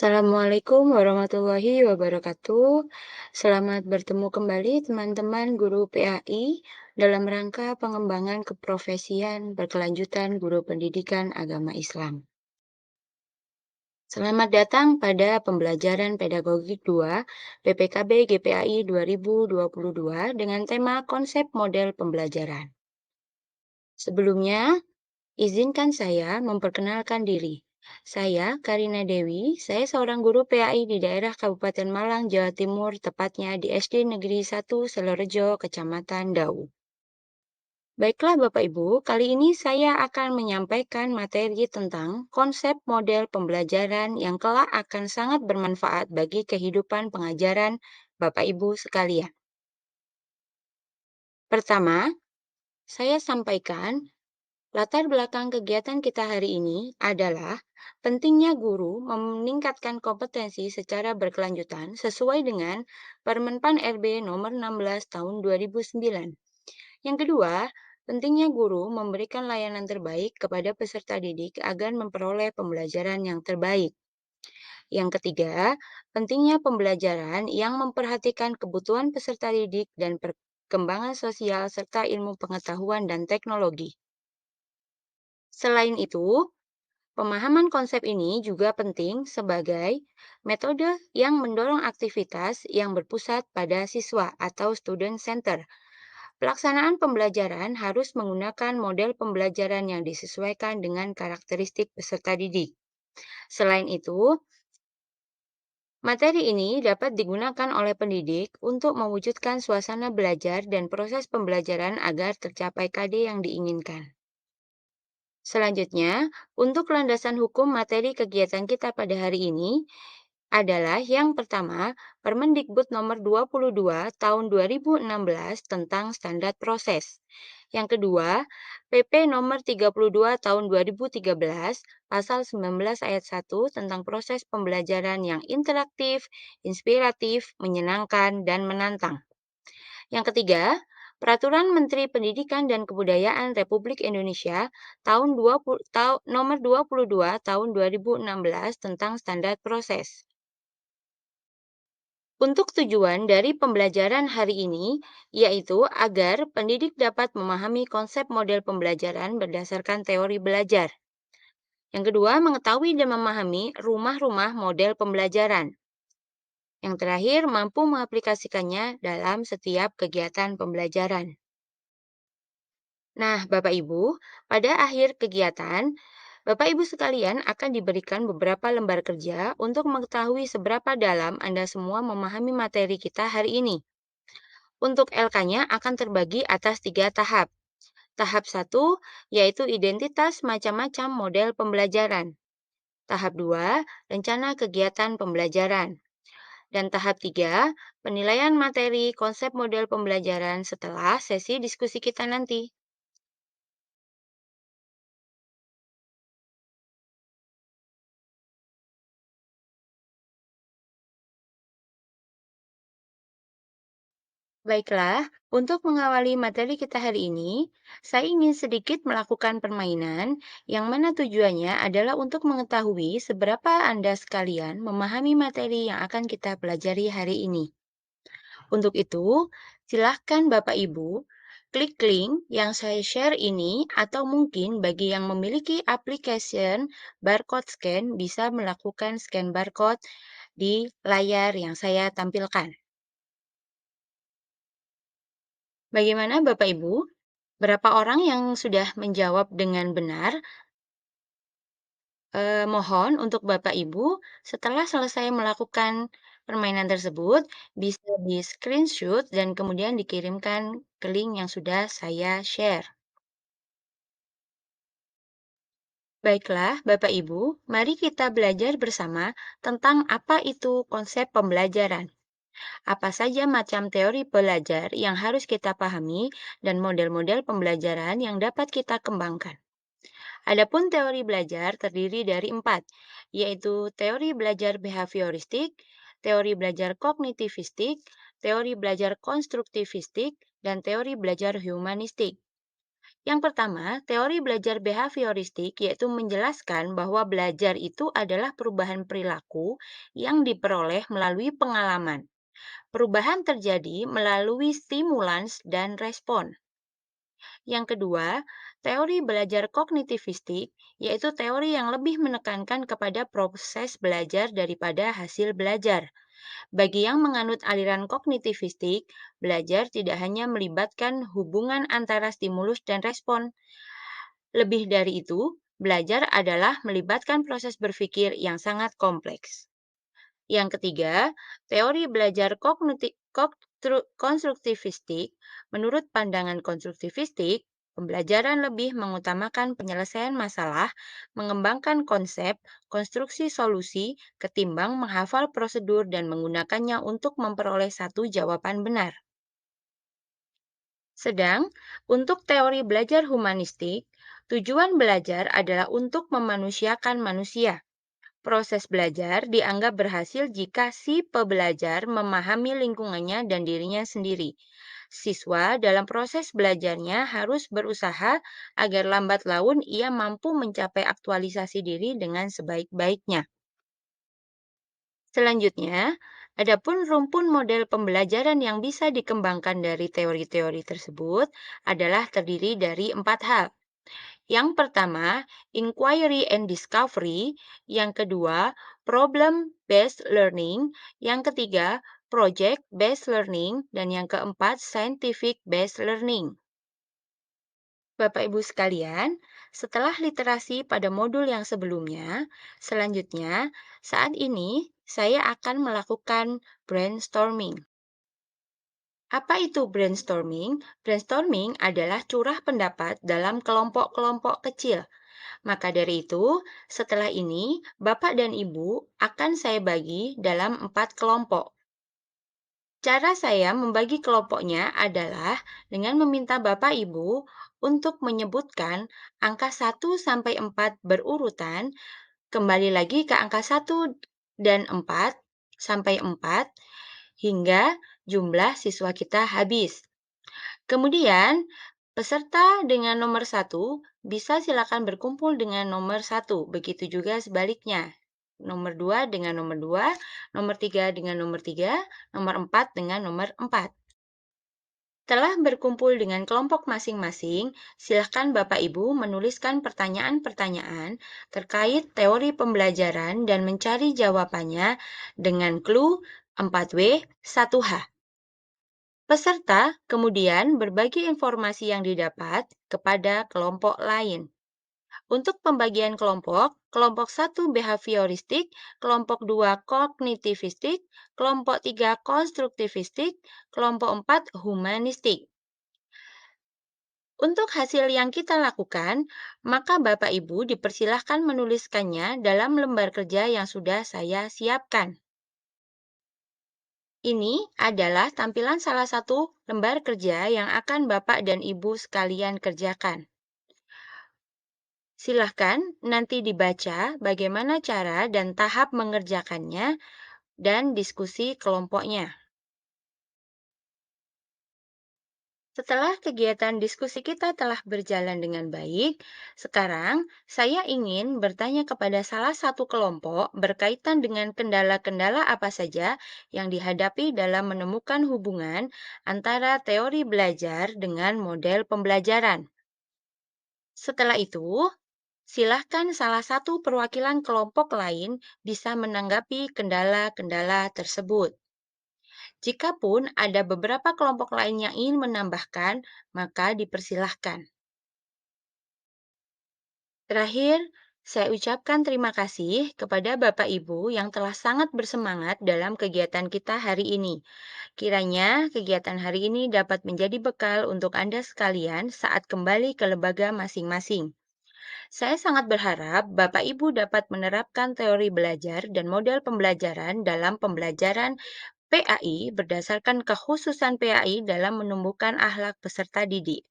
Assalamualaikum warahmatullahi wabarakatuh. Selamat bertemu kembali teman-teman guru PAI dalam rangka pengembangan keprofesian berkelanjutan guru pendidikan agama Islam. Selamat datang pada pembelajaran pedagogik 2 PPKB GPAI 2022 dengan tema konsep model pembelajaran. Sebelumnya, izinkan saya memperkenalkan diri. Saya Karina Dewi, saya seorang guru PAI di daerah Kabupaten Malang, Jawa Timur, tepatnya di SD Negeri 1 Selorejo, Kecamatan Dau. Baiklah Bapak Ibu, kali ini saya akan menyampaikan materi tentang konsep model pembelajaran yang kelak akan sangat bermanfaat bagi kehidupan pengajaran Bapak Ibu sekalian. Pertama, saya sampaikan latar belakang kegiatan kita hari ini adalah pentingnya guru meningkatkan kompetensi secara berkelanjutan sesuai dengan Permenpan RB nomor 16 tahun 2009. Yang kedua, pentingnya guru memberikan layanan terbaik kepada peserta didik agar memperoleh pembelajaran yang terbaik. Yang ketiga, pentingnya pembelajaran yang memperhatikan kebutuhan peserta didik dan perkembangan sosial serta ilmu pengetahuan dan teknologi. Selain itu, pemahaman konsep ini juga penting sebagai metode yang mendorong aktivitas yang berpusat pada siswa atau student center. Pelaksanaan pembelajaran harus menggunakan model pembelajaran yang disesuaikan dengan karakteristik peserta didik. Selain itu, materi ini dapat digunakan oleh pendidik untuk mewujudkan suasana belajar dan proses pembelajaran agar tercapai KD yang diinginkan. Selanjutnya, untuk landasan hukum materi kegiatan kita pada hari ini adalah yang pertama, Permendikbud nomor 22 tahun 2016 tentang standar proses. Yang kedua, PP nomor 32 tahun 2013 pasal 19 ayat 1 tentang proses pembelajaran yang interaktif, inspiratif, menyenangkan, dan menantang. Yang ketiga, Peraturan Menteri Pendidikan dan Kebudayaan Republik Indonesia nomor 22 tahun 2016 tentang standar proses. Untuk tujuan dari pembelajaran hari ini, yaitu agar pendidik dapat memahami konsep model pembelajaran berdasarkan teori belajar. Yang kedua, mengetahui dan memahami rumah-rumah model pembelajaran. Yang terakhir, mampu mengaplikasikannya dalam setiap kegiatan pembelajaran. Nah, Bapak Ibu, pada akhir kegiatan, Bapak Ibu sekalian akan diberikan beberapa lembar kerja untuk mengetahui seberapa dalam Anda semua memahami materi kita hari ini. Untuk LK-nya akan terbagi atas 3 tahap. Tahap 1 yaitu identitas macam-macam model pembelajaran. Tahap 2, rencana kegiatan pembelajaran. Dan tahap 3, penilaian materi konsep model pembelajaran setelah sesi diskusi kita nanti. Baiklah, untuk mengawali materi kita hari ini, saya ingin sedikit melakukan permainan yang mana tujuannya adalah untuk mengetahui seberapa Anda sekalian memahami materi yang akan kita pelajari hari ini. Untuk itu, silahkan Bapak Ibu klik link yang saya share ini atau mungkin bagi yang memiliki application barcode scan bisa melakukan scan barcode di layar yang saya tampilkan. Bagaimana Bapak Ibu? Berapa orang yang sudah menjawab dengan benar? Mohon untuk Bapak Ibu, setelah selesai melakukan permainan tersebut, bisa di-screenshot dan kemudian dikirimkan ke link yang sudah saya share. Baiklah, Bapak Ibu, mari kita belajar bersama tentang apa itu konsep pembelajaran. Apa saja macam teori belajar yang harus kita pahami dan model-model pembelajaran yang dapat kita kembangkan. Adapun teori belajar terdiri dari 4, yaitu teori belajar behavioristik, teori belajar kognitivistik, teori belajar konstruktivistik, dan teori belajar humanistik. Yang pertama, teori belajar behavioristik yaitu menjelaskan bahwa belajar itu adalah perubahan perilaku yang diperoleh melalui pengalaman. Perubahan terjadi melalui stimulans dan respon. Yang kedua, teori belajar kognitivistik yaitu teori yang lebih menekankan kepada proses belajar daripada hasil belajar. Bagi yang menganut aliran kognitivistik, belajar tidak hanya melibatkan hubungan antara stimulus dan respon. Lebih dari itu, belajar adalah melibatkan proses berpikir yang sangat kompleks. Yang ketiga, teori belajar konstruktivistik. Menurut pandangan konstruktivistik, pembelajaran lebih mengutamakan penyelesaian masalah, mengembangkan konsep, konstruksi solusi, ketimbang menghafal prosedur dan menggunakannya untuk memperoleh satu jawaban benar. Sedang, untuk teori belajar humanistik, tujuan belajar adalah untuk memanusiakan manusia. Proses belajar dianggap berhasil jika si pembelajar memahami lingkungannya dan dirinya sendiri. Siswa dalam proses belajarnya harus berusaha agar lambat laun ia mampu mencapai aktualisasi diri dengan sebaik-baiknya. Selanjutnya, adapun rumpun model pembelajaran yang bisa dikembangkan dari teori-teori tersebut adalah terdiri dari 4 hal. Yang pertama, inquiry and discovery. Yang kedua, problem-based learning. Yang ketiga, project-based learning. Dan yang keempat, scientific-based learning. Bapak Ibu sekalian, setelah literasi pada modul yang sebelumnya, selanjutnya saat ini saya akan melakukan brainstorming. Apa itu brainstorming? Brainstorming adalah curah pendapat dalam kelompok-kelompok kecil. Maka dari itu, setelah ini Bapak dan Ibu akan saya bagi dalam 4 kelompok. Cara saya membagi kelompoknya adalah dengan meminta Bapak Ibu untuk menyebutkan angka 1 sampai 4 berurutan, kembali lagi ke angka 1 dan 4 sampai 4 hingga jumlah siswa kita habis. Kemudian, peserta dengan nomor 1 bisa silakan berkumpul dengan nomor 1. Begitu juga sebaliknya. Nomor 2 dengan nomor 2, nomor 3 dengan nomor 3, nomor 4 dengan nomor 4. Setelah berkumpul dengan kelompok masing-masing, silakan Bapak Ibu menuliskan pertanyaan-pertanyaan terkait teori pembelajaran dan mencari jawabannya dengan clue 4W 1H. Peserta kemudian berbagi informasi yang didapat kepada kelompok lain. Untuk pembagian kelompok, kelompok 1 behavioristik, kelompok 2 kognitivistik, kelompok 3 konstruktivistik, kelompok 4 humanistik. Untuk hasil yang kita lakukan, maka Bapak Ibu dipersilahkan menuliskannya dalam lembar kerja yang sudah saya siapkan. Ini adalah tampilan salah satu lembar kerja yang akan Bapak dan Ibu sekalian kerjakan. Silahkan nanti dibaca bagaimana cara dan tahap mengerjakannya dan diskusi kelompoknya. Setelah kegiatan diskusi kita telah berjalan dengan baik, sekarang saya ingin bertanya kepada salah satu kelompok berkaitan dengan kendala-kendala apa saja yang dihadapi dalam menemukan hubungan antara teori belajar dengan model pembelajaran. Setelah itu, silahkan salah satu perwakilan kelompok lain bisa menanggapi kendala-kendala tersebut. Jikapun ada beberapa kelompok lain yang ingin menambahkan, maka dipersilahkan. Terakhir, saya ucapkan terima kasih kepada Bapak Ibu yang telah sangat bersemangat dalam kegiatan kita hari ini. Kiranya kegiatan hari ini dapat menjadi bekal untuk Anda sekalian saat kembali ke lembaga masing-masing. Saya sangat berharap Bapak Ibu dapat menerapkan teori belajar dan model pembelajaran dalam pembelajaran PAI berdasarkan kekhususan PAI dalam menumbuhkan akhlak peserta didik.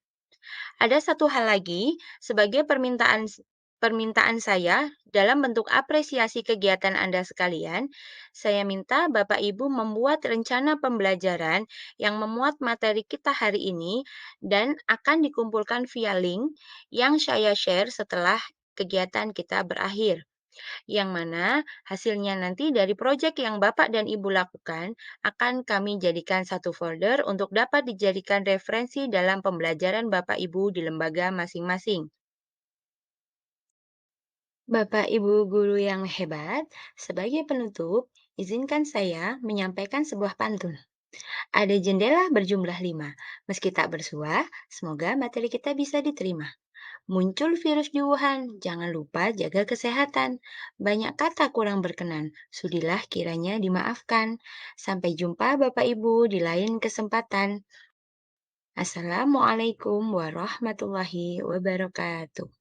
Ada satu hal lagi, sebagai permintaan permintaan saya dalam bentuk apresiasi kegiatan Anda sekalian, saya minta Bapak Ibu membuat rencana pembelajaran yang memuat materi kita hari ini dan akan dikumpulkan via link yang saya share setelah kegiatan kita berakhir. Yang mana hasilnya nanti dari proyek yang Bapak dan Ibu lakukan akan kami jadikan satu folder untuk dapat dijadikan referensi dalam pembelajaran Bapak Ibu di lembaga masing-masing. Bapak Ibu guru yang hebat, sebagai penutup, izinkan saya menyampaikan sebuah pantun. Ada jendela berjumlah 5. Meski tak bersuah, semoga materi kita bisa diterima. Muncul virus di Wuhan, jangan lupa jaga kesehatan. Banyak kata kurang berkenan, sudilah kiranya dimaafkan. Sampai jumpa Bapak Ibu di lain kesempatan. Assalamualaikum warahmatullahi wabarakatuh.